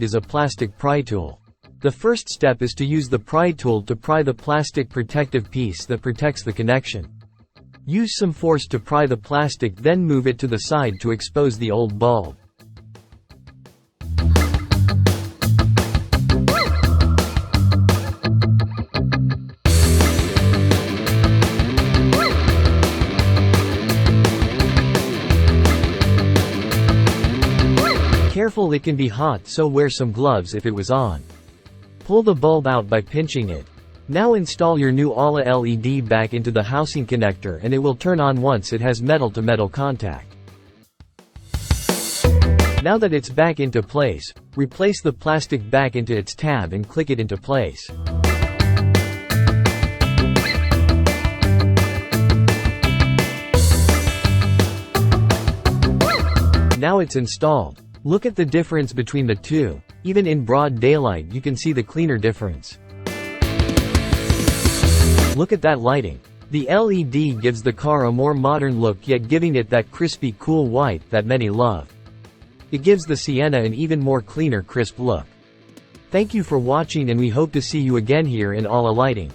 is a plastic pry tool. The first step is to use the pry tool to pry the plastic protective piece that protects the connection. Use some force to pry the plastic, then move it to the side to expose the old bulb. Careful, it can be hot, so wear some gloves if it was on. Pull the bulb out by pinching it. Now install your new ALA LED back into the housing connector and it will turn on once it has metal-to-metal contact. Now that it's back into place, replace the plastic back into its tab and click it into place. Now it's installed. Look at the difference between the two. Even in broad daylight you can see the cleaner difference. Look at that lighting. The LED gives the car a more modern look, yet giving it that crispy, cool white that many love. It gives the Sienna an even more cleaner, crisp look. Thank you for watching and we hope to see you again here in ALA Lighting.